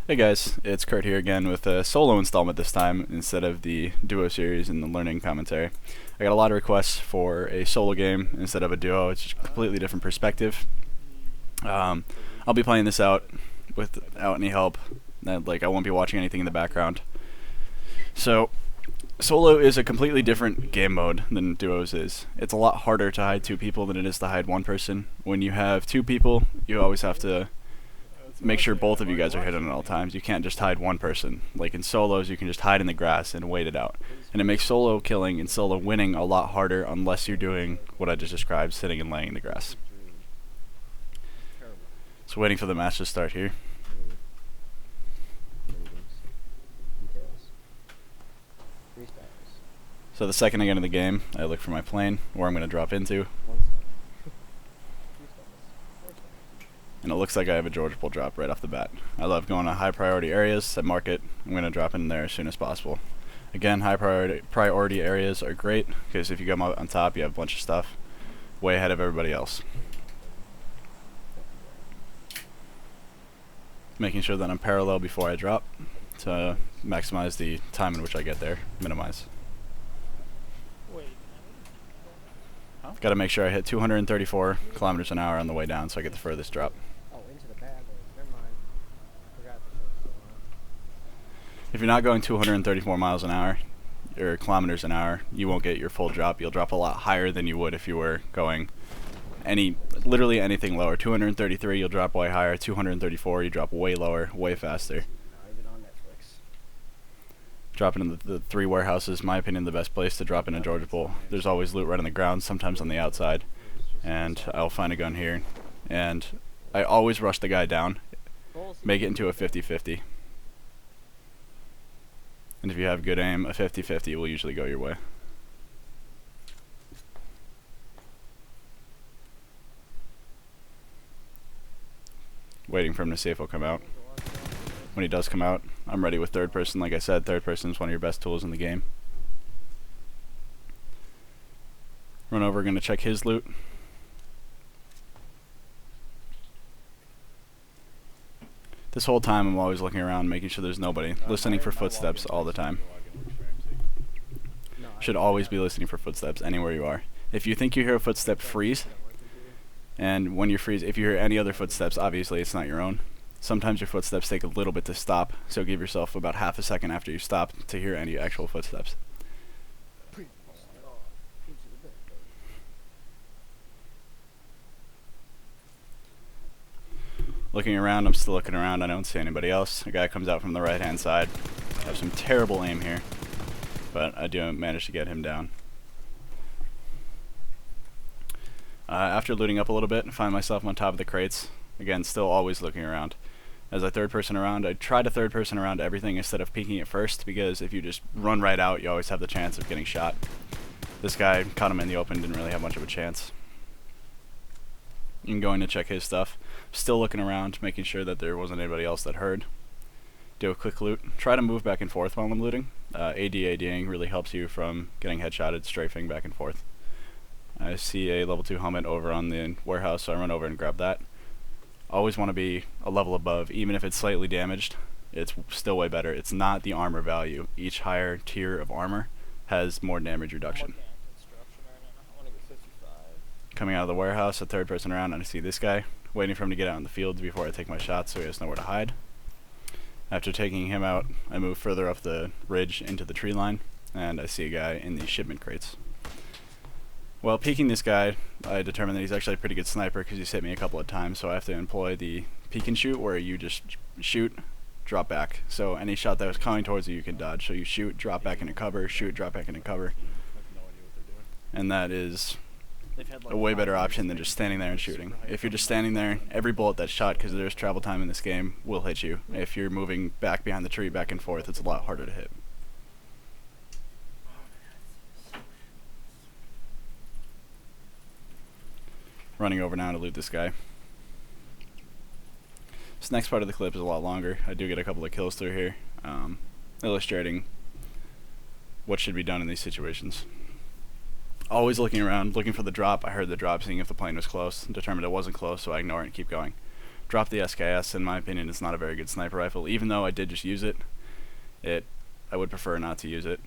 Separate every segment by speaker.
Speaker 1: Hey guys, it's Kurt here again with a solo installment this time instead of the duo series and the learning commentary. I got a lot of requests for a solo game instead of a duo. It's just a completely different perspective. I'll be playing this out without any help. I won't be watching anything in the background. So, solo is a completely different game mode than duos is. It's a lot harder to hide two people than it is to hide one person. When you have two people, you always have to make sure both of you guys are hidden at all times. You can't just hide one person. Like in solos, you can just hide in the grass and wait it out. And it makes solo killing and solo winning a lot harder unless you're doing what I just described, sitting and laying in the grass. So waiting for the match to start here. So the second I get into the game, I look for my plane, where I'm going to drop into. And it looks like I have a Georgia Bull drop right off the bat. I love going to high priority areas that mark it. I'm going to drop in there as soon as possible. Again, high priority areas are great because if you come out on top, you have a bunch of stuff way ahead of everybody else. Making sure that I'm parallel before I drop to maximize the time in which I get there, minimize. Got to make sure I hit 234 kilometers an hour on the way down so I get the furthest drop. If you're not going 234 miles an hour, or kilometers an hour, you won't get your full drop. You'll drop a lot higher than you would if you were going literally anything lower. 233, you'll drop way higher. 234, you drop way lower, way faster. Dropping in the three warehouses, my opinion, the best place to drop in a Georgia Bull. There's always loot right on the ground, sometimes on the outside, and I'll find a gun here. And I always rush the guy down, make it into a 50-50. And if you have good aim, a 50-50 will usually go your way. Waiting for him to see if he'll come out. When he does come out, I'm ready with third person. Like I said, third person is one of your best tools in the game. Run over, gonna check his loot. This whole time I'm always looking around, making sure there's nobody. Listening for footsteps all the time. Should always be listening for footsteps anywhere you are. If you think you hear a footstep, freeze. And when you freeze, if you hear any other footsteps, obviously it's not your own. Sometimes your footsteps take a little bit to stop, so give yourself about half a second after you stop to hear any actual footsteps. Looking around, I'm still looking around, I don't see anybody else. A guy comes out from the right hand side. I have some terrible aim here, but I do manage to get him down. After looting up a little bit, I find myself on top of the crates. Again, still always looking around. As I third person around, I try to third person around everything instead of peeking it first, because if you just run right out, you always have the chance of getting shot. This guy caught him in the open, didn't really have much of a chance. I'm going to check his stuff. Still looking around, making sure that there wasn't anybody else that heard. Do a quick loot. Try to move back and forth while I'm looting. ADing really helps you from getting headshotted, strafing back and forth. I see a level 2 helmet over on the warehouse, so I run over and grab that. Always want to be a level above, even if it's slightly damaged. It's still way better. It's not the armor value. Each higher tier of armor has more damage reduction. Coming out of the warehouse, a third person around, and I see this guy, waiting for him to get out in the field before I take my shot so he has nowhere to hide. After taking him out, I move further up the ridge into the tree line, and I see a guy in these shipment crates. While peeking this guy, I determined that he's actually a pretty good sniper because he's hit me a couple of times, so I have to employ the peek and shoot, where you just shoot, drop back. So any shot that was coming towards you, you can dodge. So you shoot, drop back into cover, shoot, drop back into cover. And that is a way better option than just standing there and shooting. If you're just standing there, every bullet that's shot, because there's travel time in this game, will hit you. If you're moving back behind the tree, back and forth, it's a lot harder to hit. Running over now to loot this guy. This next part of the clip is a lot longer. I do get a couple of kills through here, illustrating what should be done in these situations. Always looking around, looking for the drop. I heard the drop, seeing if the plane was close. Determined it wasn't close, so I ignore it and keep going. Drop the SKS. In my opinion, it's not a very good sniper rifle. Even though I did just use it, I would prefer not to use it.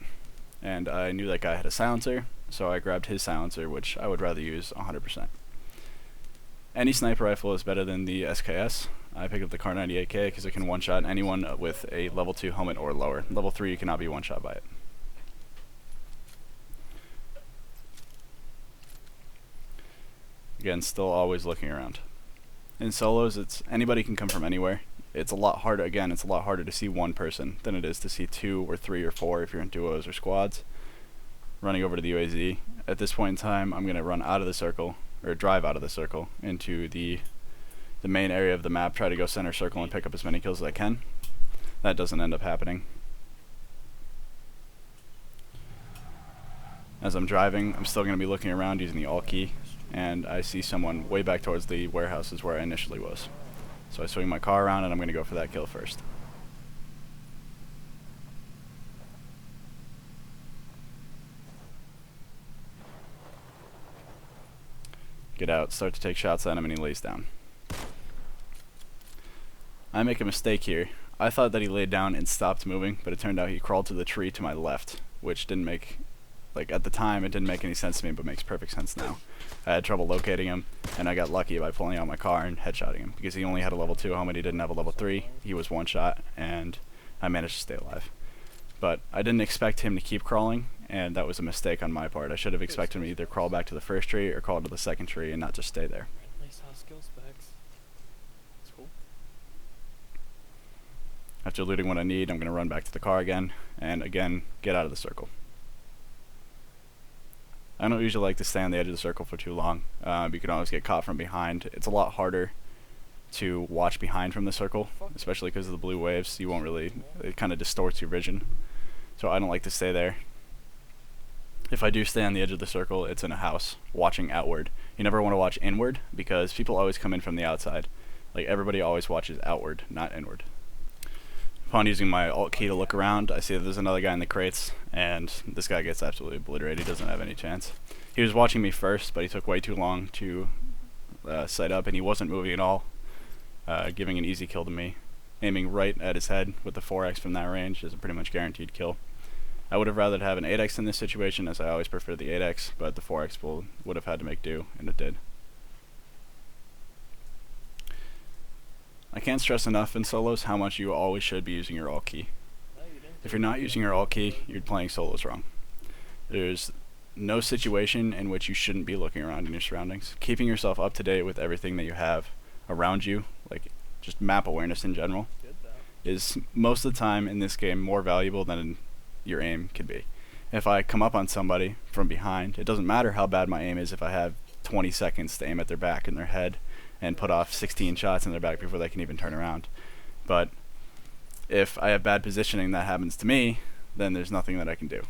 Speaker 1: And I knew that guy had a silencer, so I grabbed his silencer, which I would rather use 100%. Any sniper rifle is better than the SKS. I picked up the Kar 98K because it can one-shot anyone with a level 2 helmet or lower. Level 3 you cannot be one-shot by it. Again, still always looking around. In solos, anybody can come from anywhere. It's a lot harder, again, it's a lot harder to see one person than it is to see 2 or 3 or 4 if you're in duos or squads. Running over to the UAZ. At this point in time, I'm going to run out of the circle, or drive out of the circle, into the main area of the map, try to go center circle and pick up as many kills as I can. That doesn't end up happening. As I'm driving, I'm still going to be looking around using the Alt key, and I see someone way back towards the warehouses where I initially was. So I swing my car around and I'm going to go for that kill first. Get out, start to take shots at him, and he lays down. I make a mistake here. I thought that he laid down and stopped moving, but it turned out he crawled to the tree to my left, which didn't make, like at the time it didn't make any sense to me, but makes perfect sense now. I had trouble locating him, and I got lucky by pulling out my car and headshotting him, because he only had a level 2 helmet, he didn't have a level 3, he was one shot, and I managed to stay alive. But I didn't expect him to keep crawling, and that was a mistake on my part. I should have expected him to either crawl back to the first tree or crawl to the second tree and not just stay there. After looting what I need, I'm going to run back to the car again, and again, get out of the circle. I don't usually like to stay on the edge of the circle for too long. You can always get caught from behind. It's a lot harder to watch behind from the circle, especially because of the blue waves. You won't really, it kind of distorts your vision. So I don't like to stay there. If I do stay on the edge of the circle, it's in a house, watching outward. You never want to watch inward, because people always come in from the outside. Like, everybody always watches outward, not inward. Upon using my Alt key to look around, I see that there's another guy in the crates, and this guy gets absolutely obliterated. He doesn't have any chance. He was watching me first, but he took way too long to sight up, and he wasn't moving at all, giving an easy kill to me. Aiming right at his head with the 4x from that range is a pretty much guaranteed kill. I would have rather have an 8x in this situation, as I always prefer the 8x, but the 4x would have had to make do, and it did. I can't stress enough in solos how much you always should be using your Alt key. If you're not using your Alt key, you're playing solos wrong. There's no situation in which you shouldn't be looking around in your surroundings. Keeping yourself up to date with everything that you have around you, like just map awareness in general, is most of the time in this game more valuable than your aim can be. If I come up on somebody from behind, it doesn't matter how bad my aim is if I have 20 seconds to aim at their back and their head and put off 16 shots in their back before they can even turn around. But if I have bad positioning that happens to me, then there's nothing that I can do.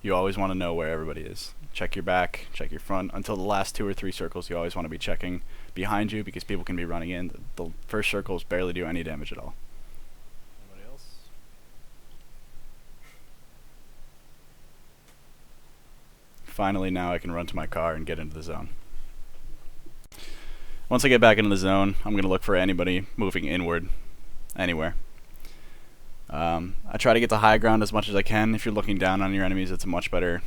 Speaker 1: You always want to know where everybody is. Check your back, check your front. Until the last 2 or 3 circles, you always want to be checking behind you, because people can be running in. The first circles barely do any damage at all.
Speaker 2: Anybody else?
Speaker 1: Finally, now I can run to my car and get into the zone. Once I get back into the zone, I'm going to look for anybody moving inward, anywhere. I try to get to high ground as much as I can. If you're looking down on your enemies, it's a much better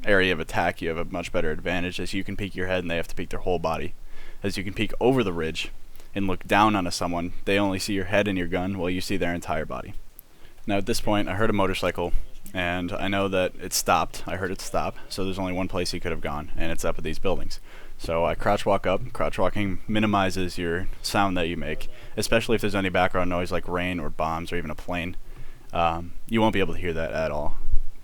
Speaker 1: area of attack. You have a much better advantage, as you can peek your head and they have to peek their whole body. As you can peek over the ridge and look down onto someone, they only see your head and your gun while you see their entire body. Now at this point, I heard a motorcycle, and I know that it stopped. I heard it stop, so there's only one place he could have gone, and it's up at these buildings. So I crouch walk up. Crouch walking minimizes your sound that you make, especially if there's any background noise like rain or bombs or even a plane. You won't be able to hear that at all.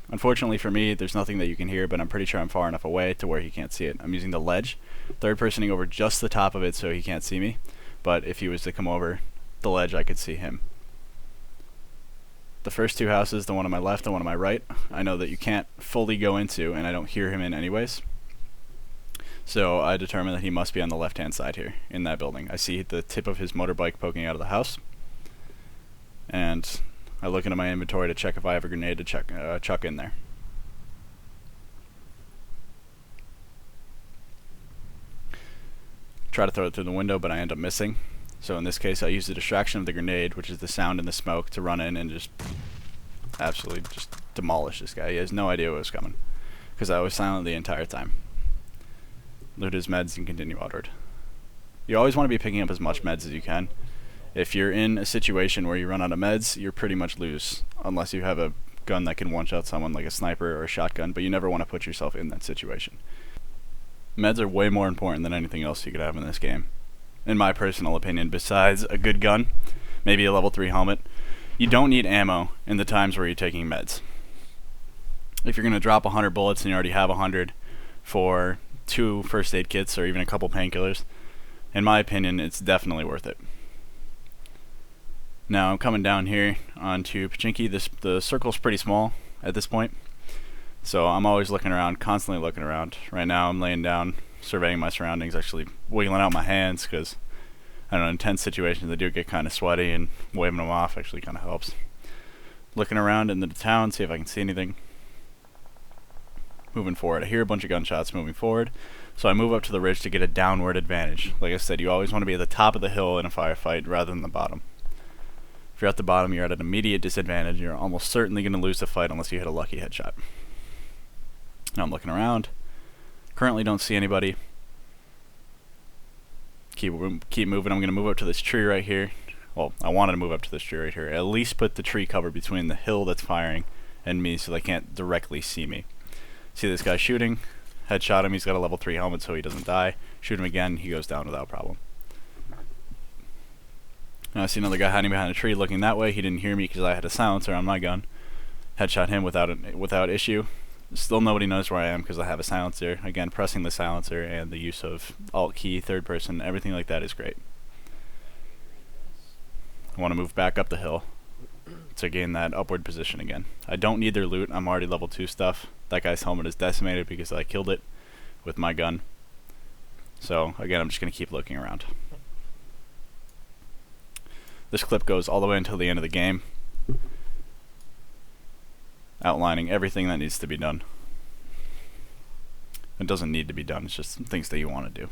Speaker 1: Unfortunately for me, there's nothing that you can hear, but I'm pretty sure I'm far enough away to where he can't see it. I'm using the ledge, third personing over just the top of it so he can't see me, but if he was to come over the ledge, I could see him. The first 2 houses, the one on my left and one on my right, I know that you can't fully go into, and I don't hear him in anyways. So I determined that he must be on the left-hand side here, in that building. I see the tip of his motorbike poking out of the house, and I look into my inventory to check if I have a grenade to chuck in there. try to throw it through the window, but I end up missing. So in this case, I use the distraction of the grenade, which is the sound and the smoke, to run in and just absolutely just demolish this guy. He has no idea what was coming, because I was silent the entire time. Loot his meds and continue outward. You always want to be picking up as much meds as you can. If you're in a situation where you run out of meds, you're pretty much lose, unless you have a gun that can one-shot someone like a sniper or a shotgun, but you never want to put yourself in that situation. Meds are way more important than anything else you could have in this game, in my personal opinion. Besides a good gun, maybe a level 3 helmet, you don't need ammo in the times where you're taking meds. If you're going to drop 100 bullets and you already have 100 for 2 first aid kits or even a couple painkillers, in my opinion, it's definitely worth it. Now I'm coming down here onto Pachinki. The circle's pretty small at this point, so I'm always looking around, constantly looking around. Right now I'm laying down, surveying my surroundings, actually wiggling out my hands because, I don't know, in tense situations they do get kind of sweaty, and waving them off actually kind of helps. Looking around in the town, see if I can see anything. Moving forward, I hear a bunch of gunshots moving forward, so I move up to the ridge to get a downward advantage. Like I said, you always want to be at the top of the hill in a firefight rather than the bottom. If you're at the bottom, you're at an immediate disadvantage. You're almost certainly going to lose the fight unless you hit a lucky headshot. Now I'm looking around. Currently don't see anybody. Keep moving. I'm going to move up to this tree right here. Well, I wanted to move up to this tree right here. At least put the tree cover between the hill that's firing and me so they can't directly see me. See this guy shooting. Headshot him. He's got a level 3 helmet so he doesn't die. Shoot him again. He goes down without problem. Now I see another guy hiding behind a tree looking that way. He didn't hear me because I had a silencer on my gun. Headshot him without issue. Still nobody knows where I am because I have a silencer. Again, pressing the silencer and the use of alt key, third person, everything like that is great. I want to move back up the hill to gain that upward position again. I don't need their loot. I'm already level 2 stuff. That guy's helmet is decimated because I killed it with my gun. So again, I'm just going to keep looking around. This clip goes all the way until the end of the game, outlining everything that needs to be done. It doesn't need to be done, it's just things that you want to do.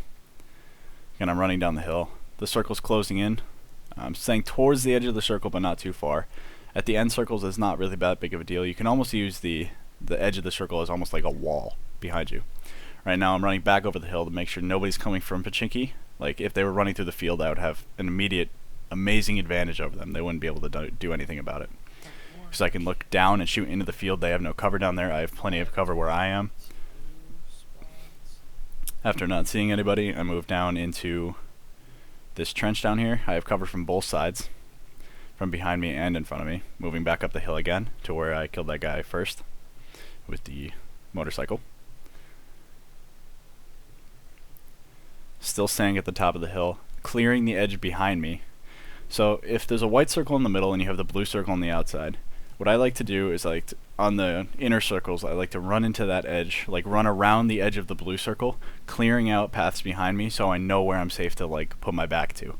Speaker 1: Again, I'm running down the hill. The circle's closing in. I'm staying towards the edge of the circle, but not too far. At the end circles, it's not really that big of a deal. You can almost use the edge of the circle as almost like a wall behind you. Right now, I'm running back over the hill to make sure nobody's coming from Pachinki. Like, if they were running through the field, I would have an immediate amazing advantage over them. They wouldn't be able to do anything about it. Because I can look down and shoot into the field. They have no cover down there. I have plenty of cover where I am. After not seeing anybody, I move down into this trench down here. I have cover from both sides, from behind me and in front of me. Moving back up the hill again to where I killed that guy first with the motorcycle. Still staying at the top of the hill, clearing the edge behind me. So if there's a white circle in the middle and you have the blue circle on the outside, what I like to do is, like, on the inner circles, I like to run into that edge, like run around the edge of the blue circle, clearing out paths behind me so I know where I'm safe to, like, put my back to.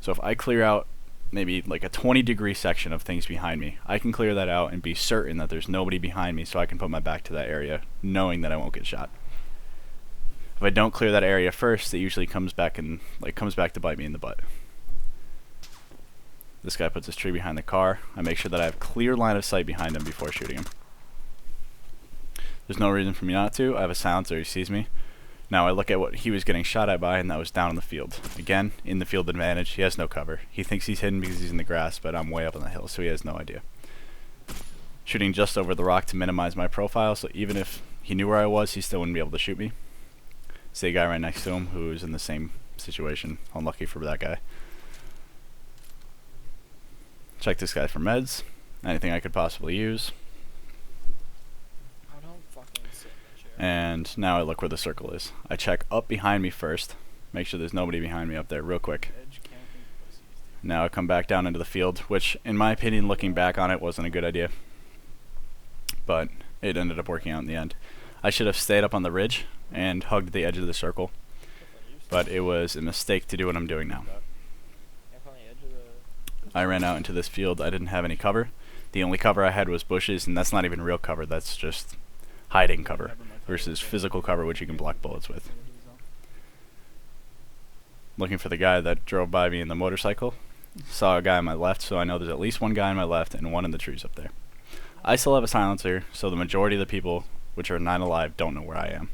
Speaker 1: So if I clear out maybe like a 20-degree section of things behind me, I can clear that out and be certain that there's nobody behind me so I can put my back to that area, knowing that I won't get shot. If I don't clear that area first, it usually comes back to bite me in the butt. This guy puts his tree behind the car. I make sure that I have clear line of sight behind him before shooting him. There's no reason for me not to. I have a silencer, he sees me. Now I look at what he was getting shot at by, and that was down in the field. Again, in the field advantage, he has no cover. He thinks he's hidden because he's in the grass, but I'm way up on the hill, so he has no idea. Shooting just over the rock to minimize my profile, so even if he knew where I was, he still wouldn't be able to shoot me. See a guy right next to him who's in the same situation. Unlucky for that guy. Check this guy for meds. Anything I could possibly use.
Speaker 2: Oh, don't fucking sit in the chair.
Speaker 1: And now I look where the circle is. I check up behind me first. Make sure there's nobody behind me up there real quick.
Speaker 2: Edge camping pussies, dude.
Speaker 1: Now I come back down into the field, which in my opinion, looking back on it, wasn't a good idea. But it ended up working out in the end. I should have stayed up on the ridge and hugged the edge of the circle. But it was a mistake to do what I'm doing now. I ran out into this field. I didn't have any cover. The only cover I had was bushes, and that's not even real cover. That's just hiding cover versus physical cover, which you can block bullets with. looking for the guy that drove by me in the motorcycle. Saw a guy on my left, so I know there's at least one guy on my left and one in the trees up there. I still have a silencer, so the majority of the people, which are 9 alive, don't know where I am.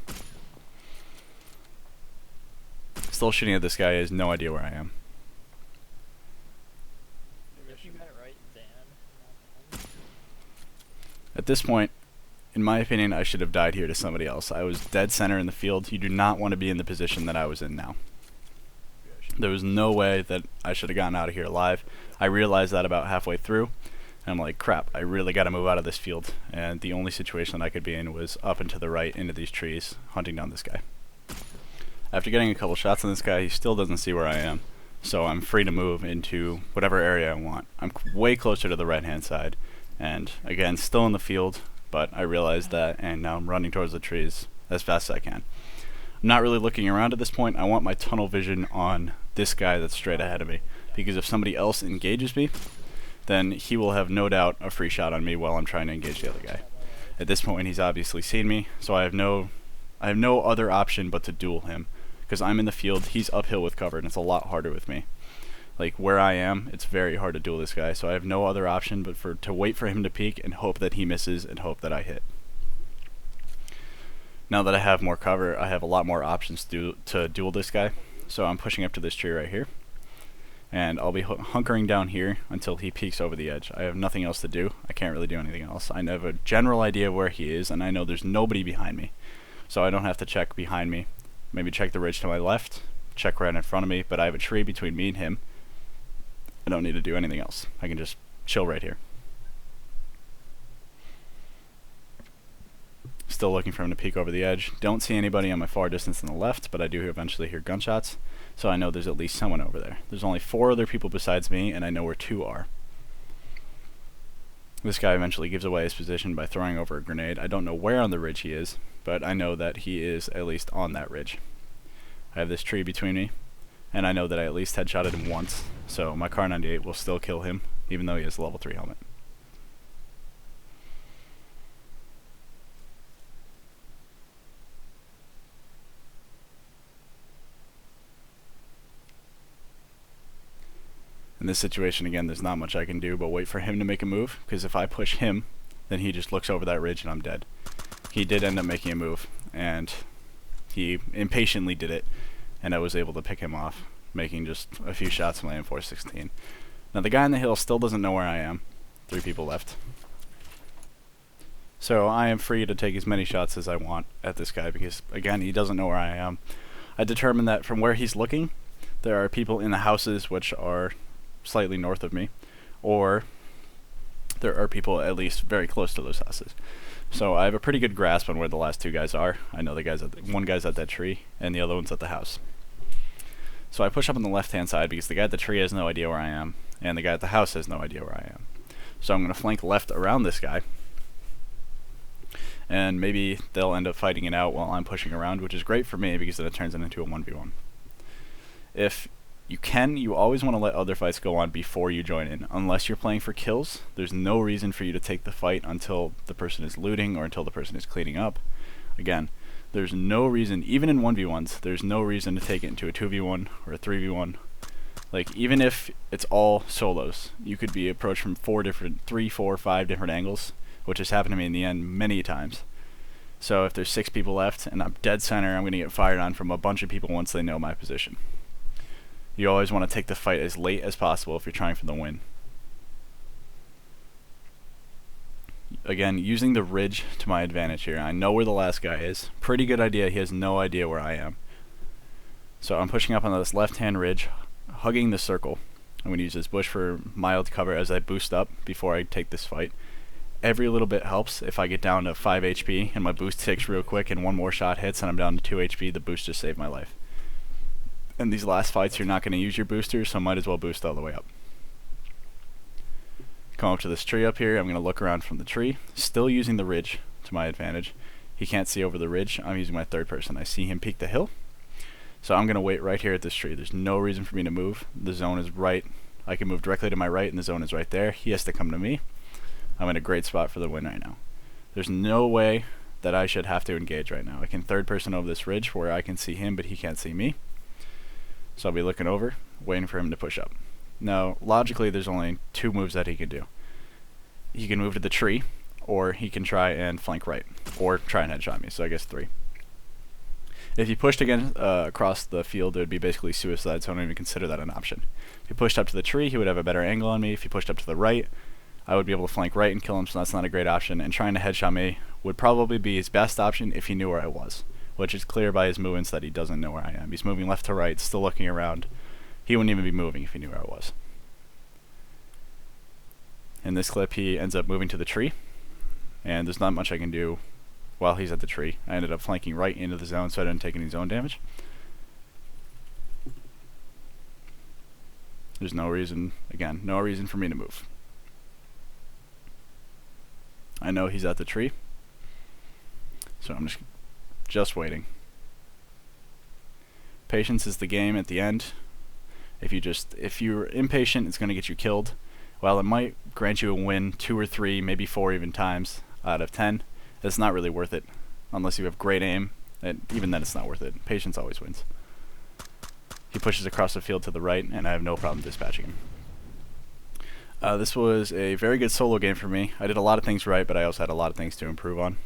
Speaker 1: Still shooting at this guy, he has no idea where I am.
Speaker 2: If you got it right, Dan.
Speaker 1: At this point, in my opinion, I should have died here to somebody else. I was dead center in the field. You do not want to be in the position that I was in now. There was no way that I should have gotten out of here alive. I realized that about halfway through, and I'm like, crap, I really got to move out of this field. And the only situation that I could be in was up and to the right into these trees, hunting down this guy. After getting a couple shots on this guy, he still doesn't see where I am. So I'm free to move into whatever area I want. I'm way closer to the right-hand side. And again, still in the field, but I realized that, and now I'm running towards the trees as fast as I can. I'm not really looking around at this point. I want my tunnel vision on this guy that's straight ahead of me, because if somebody else engages me, then he will have no doubt a free shot on me while I'm trying to engage the other guy. At this point, he's obviously seen me, so I have no other option but to duel him, because I'm in the field, he's uphill with cover, and it's a lot harder with me. Like, where I am, it's very hard to duel this guy, so I have no other option but to wait for him to peek and hope that he misses and hope that I hit. Now that I have more cover, I have a lot more options to duel this guy. So I'm pushing up to this tree right here. And I'll be hunkering down here until he peeks over the edge. I have nothing else to do. I can't really do anything else. I have a general idea of where he is, and I know there's nobody behind me. So I don't have to check behind me. Maybe check the ridge to my left, check right in front of me, but I have a tree between me and him. I don't need to do anything else. I can just chill right here. Still looking for him to peek over the edge. Don't see anybody on my far distance on the left, but I do eventually hear gunshots, so I know there's at least someone over there. There's only 4 other people besides me, and I know where 2 are. This guy eventually gives away his position by throwing over a grenade. I don't know where on the ridge he is, but I know that he is at least on that ridge. I have this tree between me, and I know that I at least headshotted him once, so my Kar 98 will still kill him, even though he has a level 3 helmet. In this situation, again, there's not much I can do but wait for him to make a move, because if I push him, then he just looks over that ridge and I'm dead. He did end up making a move, and he impatiently did it, and I was able to pick him off, making just a few shots with my M416. Now the guy on the hill still doesn't know where I am. 3 people left. So I am free to take as many shots as I want at this guy, because, again, he doesn't know where I am. I determined that from where he's looking, there are people in the houses which are slightly north of me, or there are people at least very close to those houses. So I have a pretty good grasp on where the last 2 guys are. I know one guy's at that tree, and the other one's at the house. So I push up on the left-hand side because the guy at the tree has no idea where I am, and the guy at the house has no idea where I am. So I'm going to flank left around this guy, and maybe they'll end up fighting it out while I'm pushing around, which is great for me because then it turns it into a 1v1. If you always want to let other fights go on before you join in. Unless you're playing for kills, there's no reason for you to take the fight until the person is looting or until the person is cleaning up. Again, there's no reason, even in 1v1s, there's no reason to take it into a 2v1 or a 3v1. Like, even if it's all solos, you could be approached from 3, 4, 5 different angles, which has happened to me in the end many times. So if there's 6 people left and I'm dead center, I'm going to get fired on from a bunch of people once they know my position. You always want to take the fight as late as possible if you're trying for the win. Again, using the ridge to my advantage here. I know where the last guy is. Pretty good idea. He has no idea where I am. So I'm pushing up on this left-hand ridge, hugging the circle. I'm going to use this bush for mild cover as I boost up before I take this fight. Every little bit helps. If I get down to 5 HP and my boost ticks real quick and one more shot hits and I'm down to 2 HP, the boost just saved my life. In these last fights, you're not going to use your boosters, so might as well boost all the way up. Come up to this tree up here. I'm going to look around from the tree, still using the ridge to my advantage. He can't see over the ridge. I'm using my third person. I see him peek the hill, so I'm going to wait right here at this tree. There's no reason for me to move. The zone is right. I can move directly to my right, and the zone is right there. He has to come to me. I'm in a great spot for the win right now. There's no way that I should have to engage right now. I can third person over this ridge where I can see him, but he can't see me. So I'll be looking over, waiting for him to push up. Now, logically, there's only two moves that he can do. He can move to the tree, or he can try and flank right, or try and headshot me, so I guess 3. If he pushed again across the field, it would be basically suicide, so I don't even consider that an option. If he pushed up to the tree, he would have a better angle on me. If he pushed up to the right, I would be able to flank right and kill him, so that's not a great option. And trying to headshot me would probably be his best option if he knew where I was, which is clear by his movements that he doesn't know where I am. He's moving left to right, still looking around. He wouldn't even be moving if he knew where I was. In this clip, he ends up moving to the tree, and there's not much I can do while he's at the tree. I ended up flanking right into the zone, so I didn't take any zone damage. There's no reason, again, no reason for me to move. I know he's at the tree, so I'm just waiting. Patience is the game at the end. If you're impatient, it's going to get you killed. While it might grant you a win 2 or 3, maybe 4 even times out of 10, it's not really worth it unless you have great aim. And even then, it's not worth it. Patience always wins. He pushes across the field to the right, and I have no problem dispatching him. This was a very good solo game for me. I did a lot of things right, but I also had a lot of things to improve on.